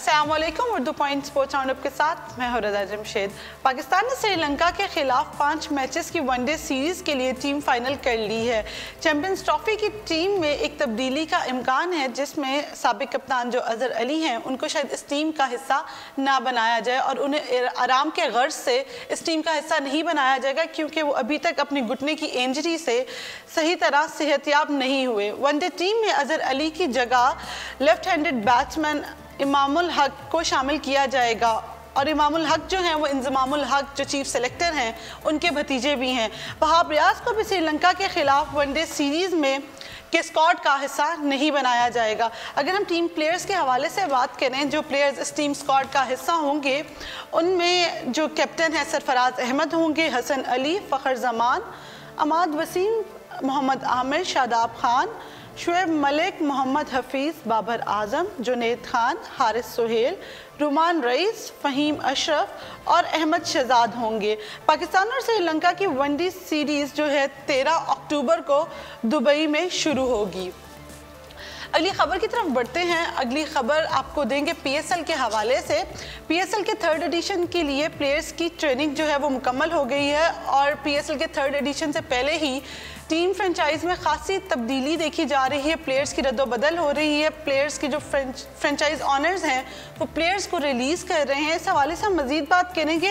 अस्सलाम वालेकुम। Urdu point sports roundup के साथ मैं हूं रज़ा जमशेद। पाकिस्तान ने श्रीलंका के खिलाफ 5 मैचेस की वनडे सीरीज़ के लिए टीम फाइनल कर ली है। चैंपियंस ट्रॉफी की टीम में एक तब्दीली का इम्कान है, जिसमें साबिक कप्तान जो अजहर अली हैं उनको शायद इस टीम का हिस्सा ना बनाया जाए और उन्हें आराम के गर्ज से इस टीम का हिस्सा नहीं बनाया जाएगा, क्योंकि वो अभी तक अपनी घुटने की इंजरी से सही तरह सेहतयाब नहीं हुए। वनडे टीम में अजहर अली की जगह left handed batsman Imamul Haq को शामिल किया जाएगा और इमामुल हक जो हैं वो इंजमामुल हक जो चीफ सेलेक्टर हैं उनके भतीजे भी हैं। वहाब रियाज को भी श्रीलंका के खिलाफ वनडे सीरीज़ में के स्क्वाड का हिस्सा नहीं बनाया जाएगा। अगर हम टीम प्लेयर्स के हवाले से बात करें, जो प्लेयर्स इस टीम स्क्वाड का हिस्सा होंगे उनमें जो कैप्टन है सरफराज अहमद होंगे, हसन अली, फ़खर जमान, अमाद वसीम, मोहम्मद आमिर, शादाब खान, शुएब मलिक, मोहम्मद हफीज़, बाबर आजम, जुनैद खान, हारिस सुहेल, रुमान रईस, फ़हीम अशरफ और अहमद शहजाद होंगे। पाकिस्तान और श्रीलंका की वनडे सीरीज़ जो है 13 अक्टूबर को दुबई में शुरू होगी। अगली खबर की तरफ बढ़ते हैं। अगली खबर आपको देंगे पीएसएल के हवाले से। पीएसएल के 3rd एडिशन के लिए प्लेयर्स की ट्रेनिंग जो है वो मुकम्मल हो गई है और पीएसएल के 3rd एडिशन से पहले ही टीम फ्रेंचाइज में खासी तब्दीली देखी जा रही है। प्लेयर्स की रद्दोबदल हो रही है। प्लेयर्स की जो फ्रेंचाइज ऑनर्स हैं वो प्लेयर्स को रिलीज़ कर रहे हैं। इस हवाले से हम मज़ीद बात करेंगे।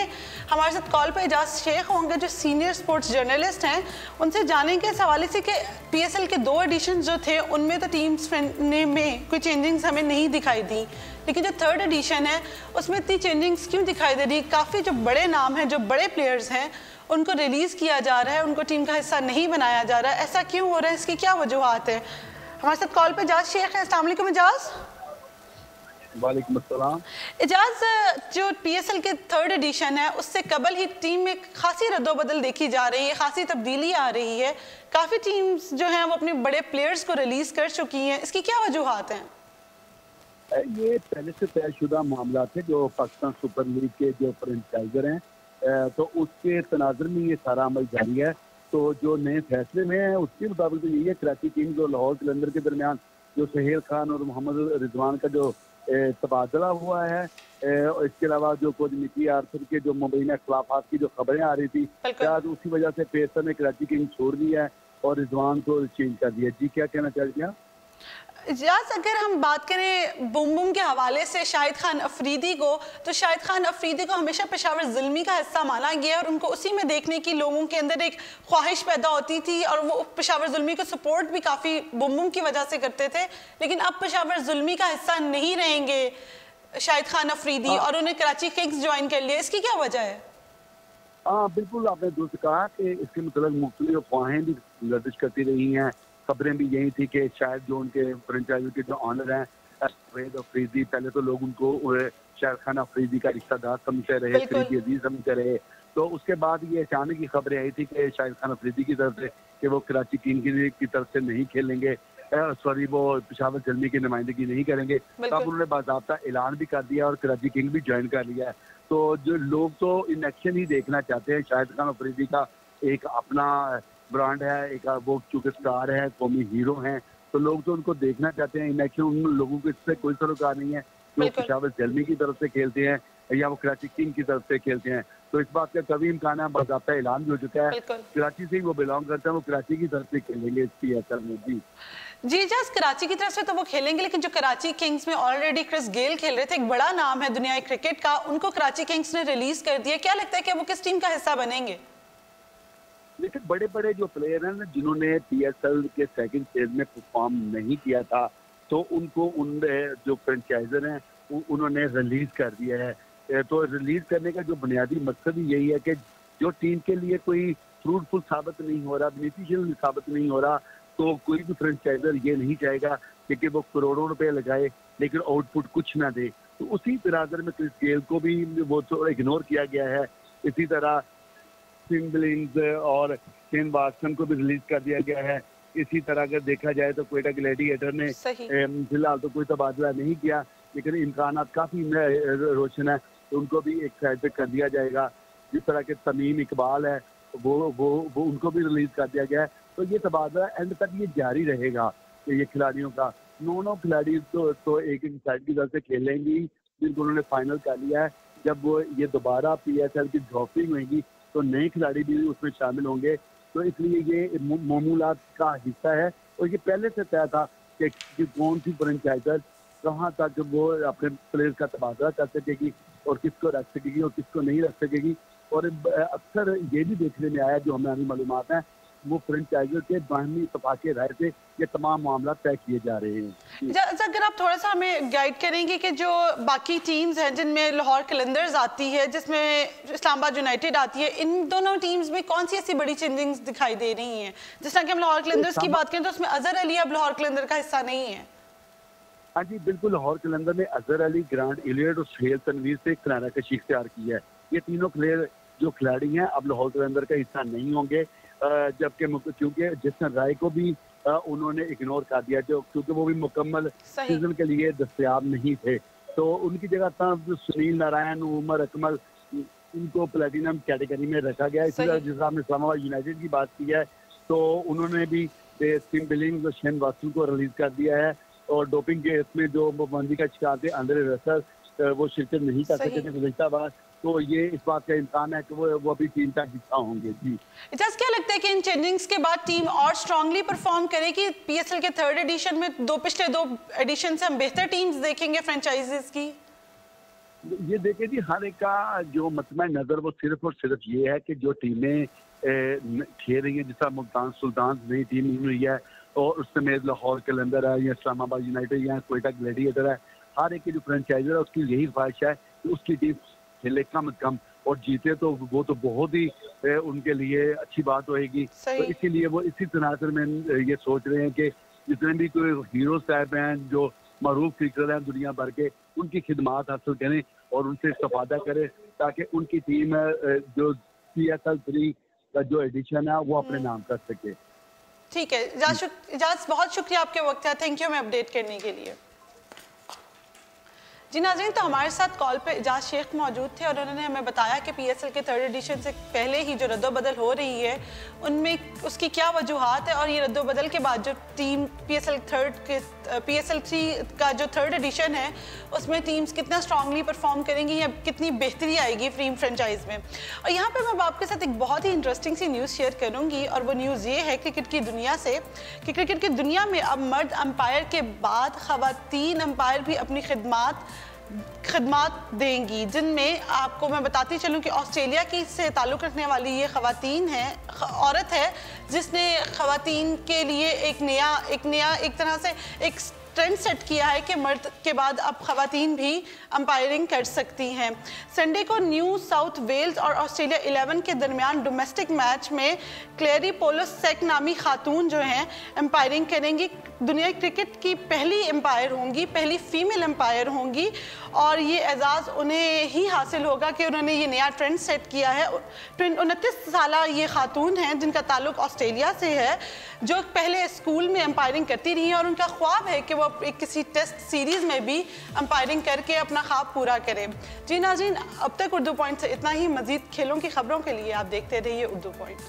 हमारे साथ कॉल पर एजाज शेख होंगे जो सीनियर स्पोर्ट्स जर्नलिस्ट हैं। उनसे जानेंगे इस हवाले से कि पीएसएल के 2 एडिशन जो थे उनमें तो टीम्स में कोई चेंजिंग्स हमें नहीं दिखाई दी, लेकिन जो 3rd एडिशन है उसमें इतनी चेंजिंग्स क्यों दिखाई दे रही? काफ़ी जो बड़े नाम हैं, जो बड़े प्लेयर्स हैं, उनको रिलीज़ किया जा रहा है, उनको टीम का हिस्सा नहीं बनाया जा रहा है। ऐसा क्यों हो रहा है? इसकी क्या वजूहात है? हमारे साथ कॉल पे एजाज शेख है। अस्सलाम वालेकुम एजाज। वालेकुम अस्सलाम। एजाज, जो पीएसएल के 3rd एडिशन है उससे कबल ही टीम में खासी रद्दोबदल देखी जा रही है, खासी तब्दीली आ रही है। काफ़ी टीम्स जो हैं वो अपने बड़े प्लेयर्स को रिलीज़ कर चुकी हैं। इसकी क्या वजूहात हैं? ये पहले से तयशुदा मामला थे जो पाकिस्तान सुपर लीग के जो फ्रेंचाइजर हैं, तो उसके तनाजुर में ये सारा अमल जारी है। तो जो नए फैसले में है उसके मुताबिक तो यही है, कराची किंग्स और लाहौर कलंदर के दरमियान जो सुहेल खान और मोहम्मद रिजवान का जो तबादला हुआ है, इसके अलावा जो कोच मिकी आर्थर के जो मुंबई में अख्लाफात की जो खबरें आ रही थी, शायद उसी वजह से पेसर ने कराची किंग्स छोड़ दिया है और रिजवान को चेंज कर दिया। जी क्या कहना चाहते हैं? इजाज़, अगर हम बात करें बुम बुम के हवाले से शाहिद खान अफरीदी को, तो शाहिद खान अफरीदी को हमेशा पेशावर जुल्मी का हिस्सा माना गया और उनको उसी में देखने की लोगों के अंदर एक ख्वाहिश पैदा होती थी और वो पेशावर जुल्मी को सपोर्ट भी काफ़ी बुम बुम की वजह से करते थे। लेकिन अब पेशावर जुल्मी का हिस्सा नहीं रहेंगे शाहिद खान अफरीदी और उन्हें कराची किंग्स ज्वाइन कर लिया। इसकी क्या वजह है? हाँ बिल्कुल, आपने दुरुस्त कहा कि इसके मतलब मुख्तलिफ अफवाहें भी गर्दिश करती रही हैं। खबरें भी यही थी कि शायद जो उनके फ्रेंचाइजी के जो ऑनर हैं शाहिद अफरीदी, पहले तो लोग उनको शाहिद खान अफरीदी का रिश्तेदार समझते रहे, अफरीदी अजीज समझते रहे। तो उसके बाद ये अचानक की खबरें आई थी कि शाहिद खान अफरीदी की तरफ से कि वो कराची किंग्स की तरफ से नहीं खेलेंगे, सॉरी वो पेशावर जुल्मी की नुमाइंदगी नहीं करेंगे। तब उन्होंने बाज़ाब्ता ऐलान भी कर दिया और कराची किंग भी ज्वाइन कर लिया है। तो जो लोग तो इन एक्शन ही देखना चाहते हैं। शाहिद खान अफरीदी का एक अपना ब्रांड है, एक वो चूंकि स्टार है, कौमी हीरो हैं, तो लोग तो उनको देखना चाहते हैं इन एक्शन। उन लोगों को इससे कोई सरोकार नहीं है जो पेशावर जुल्मी की तरफ से खेलते हैं या वो कराची किंग की तरफ से खेलते हैं। तो इस बात का कभी इम्कान है, बाज़ाब्ता ऐलान भी हो चुका है। कराची से ही वो बिलोंग करते हैं, वो कराची की तरफ से खेलेंगे इस पीएसएल में। जी जस्ट कराची की तरफ से तो वो खेलेंगे, लेकिन जो कराची किंग्स में ऑलरेडी क्रिस गेल खेल रहे थे, एक बड़ा नाम है दुनियाई क्रिकेट का, उनको कराची किंग्स ने रिलीज कर दिया। क्या लगता है कि वो किस टीम का हिस्सा बनेंगे? लेकिन बड़े बड़े जो प्लेयर हैं ना, जिन्होंने पीएसएल के सेकंड फेज में परफॉर्म नहीं किया था, तो उनको उन जो फ्रेंचाइजर हैं उन्होंने रिलीज कर दिया है। तो रिलीज करने का जो बुनियादी मकसद ही यही है कि जो टीम के लिए कोई फ्रूटफुल साबित नहीं हो रहा, बेनिफिशियल साबित नहीं हो रहा, तो कोई भी फ्रेंचाइजर ये नहीं चाहेगा कि वो करोड़ों रुपए लगाए लेकिन आउटपुट कुछ ना दे। तो उसी तनाज़ुर में क्रिस गेल को भी वो तो इग्नोर किया गया है। इसी तरह टिम बिलिंग्स और शेन वाटसन को भी रिलीज कर दिया गया है। इसी तरह अगर देखा जाए तो क्वेटा ग्लैडिएटर ने फिलहाल तो कोई तबादला नहीं किया, लेकिन इम्कान काफ़ी रोशन है, तो उनको भी एक साइड पे कर दिया जाएगा। जिस तरह के तमीम इकबाल है वो उनको भी रिलीज कर दिया गया है। तो ये तबादला एंड तक ये जारी रहेगा कि ये खिलाड़ियों का 9 खिलाड़ी तो एक साइड की तरफ से खेलेंगी, जिनको उन्होंने फाइनल कर लिया है। जब वो ये दोबारा PSL की ड्रॉपिंग होगी तो नए खिलाड़ी भी उसमें शामिल होंगे, तो इसलिए ये मामूलात का हिस्सा है। और ये पहले से तय था कि कौन सी फ्रेंचाइजर कहाँ तक वो अपने प्लेयर्स का तबादला कर सकेगी और किसको रख सकेगी और किसको नहीं रख सकेगी। और अक्सर ये भी देखने में आया, जो हमारी मालूमात हैं, वो फ्रेंचाइजर के बाहमी इत्तेफाक राय से ये तमाम मामला तय किए जा रहे हैं। अगर आप थोड़ा सा हमें गाइड करेंगे कि जो बाकी टीम्स हैं जिनमें लाहौर कलंदर्स आती है, जिसमें इस्लामाबाद यूनाइटेड आती है, इन दोनों टीम्स में कौन सी ऐसी बड़ी चेंजिंग्स दिखाई दे रही हैं? जिस तरह कि हम लाहौर कलंदर्स की बात करें तो उसमें अजहर अली अब लाहौर कलंदर का हिस्सा नहीं है। हाँ जी बिल्कुल, लाहौर कलंदर ने अजहर अली, ग्रांट इलियट और सुहेल तनवीर से किनारा कशी इख्तियार की है। ये तीनों प्लेयर जो खिलाड़ी हैं अब लाहौर कलंदर का हिस्सा नहीं होंगे, जबकि क्योंकि जिसन राय को भी उन्होंने इग्नोर कर दिया, जो क्योंकि वो भी मुकम्मल सीजन के लिए दस्तयाब नहीं थे। तो उनकी जगह तब सुनील नारायण, उमर अकमल, इनको प्लेटिनम कैटेगरी में रखा गया। इसी तरह जिस आपने इस्लामाबाद यूनाइटेड की बात की है, तो उन्होंने भी टिम बिलिंग्स और शेन वाटसन को रिलीज कर दिया है। और डोपिंग के इसमें जो पाबंदी का शिकार थे आंद्रे रसल, वो शिरकत नहीं कर सके थे गुज़श्ता बार। तो ये इस बात का इम्कान है कि वो अभी टीम का हिस्सा होंगे। जी इजाज़, क्या लगता है कि इन चेंजिंग्स के बाद टीम और स्ट्रांगली परफॉर्म करेगी? PSL के 3rd एडिशन में पिछले 2 एडिशन से हम बेहतर टीम्स देखेंगे फ्रेंचाइजीज की? ये देखें जी, हर एक का जो मतमा नज़र वो सिर्फ और सिर्फ ये है कि जो टीमें खेल रही हैं, जिसका मुल्तान सुल्तान नई टीम हुई है और उस समेत लाहौर कलंदर है या इस्लामाबाद यूनाइटेड या क्वेटा ग्लैडिएटर है, हर एक की जो फ्रेंचाइजर है उसकी यही ख्वाहिश है कि उसकी टीम खेले कम से कम और जीते, तो वो तो बहुत ही उनके लिए अच्छी बात होएगी। तो इसीलिए वो इसी तनासर में ये सोच रहे हैं कि जितने भी कोई हीरो साहब हैं, जो मरूफ क्रिकेटर हैं दुनिया भर के, उनकी खिदमात हासिल करें और उनसे इस्तेफादा करें, ताकि उनकी टीम जो PSL 3 का जो एडिशन है वो अपने नाम कर सके। ठीक है इजाज़, बहुत शुक्रिया आपके वक्त है, थैंक यू हमें अपडेट करने के लिए। जी नाज़रीन, तो हमारे साथ कॉल पे इजाज़ शेख मौजूद थे और उन्होंने हमें बताया कि PSL के 3rd एडिशन से पहले ही जो रद्दोबदल हो रही है उनमें उसकी क्या वजूहात है, और ये रद्दोबदल के बाद जो टीम PSL 3 का जो 3rd एडिशन है उसमें टीम्स कितना स्ट्रांगली परफॉर्म करेंगी या कितनी बेहतरी आएगी टीम फ्रेंचाइज में। और यहाँ पर मैं आपके साथ एक बहुत ही इंटरेस्टिंग सी न्यूज़ शेयर करूँगी, और वो न्यूज़ ये है क्रिकेट की दुनिया से कि क्रिकेट की दुनिया में अब मर्द अंपायर के बाद ख़वातीन अंपायर भी अपनी खिदमात देंगी, जिनमें आपको मैं बताती चलूं कि ऑस्ट्रेलिया की से ताल्लुक़ रखने वाली ये ख़वातीन है, औरत है जिसने ख़वातीन के लिए एक तरह से एक ट्रेंड सेट किया है कि मर्द के बाद अब ख़वातीन भी अंपायरिंग कर सकती हैं। संडे को न्यू साउथ वेल्स और ऑस्ट्रेलिया 11 के दरमियान डोमेस्टिक मैच में क्लेरी पोलोसेक नामी खातून जो हैं अंपायरिंग करेंगी। दुनिया क्रिकेट की पहली अंपायर होंगी, पहली फीमेल अंपायर होंगी, और ये एजाज़ उन्हें ही हासिल होगा कि उन्होंने ये नया ट्रेंड सेट किया है। 29 साल ये खातून हैं जिनका ताल्लुक़ ऑस्ट्रेलिया से है, जो पहले स्कूल में अंपायरिंग करती रही हैं और उनका ख्वाब है कि वो एक किसी टेस्ट सीरीज़ में भी अंपायरिंग करके अपना ख्वाब पूरा करें। जी नाज़रीन, अब तक उर्दू पॉइंट से इतना ही। मज़ीद खेलों की खबरों के लिए आप देखते रहिए उर्दू पॉइंट।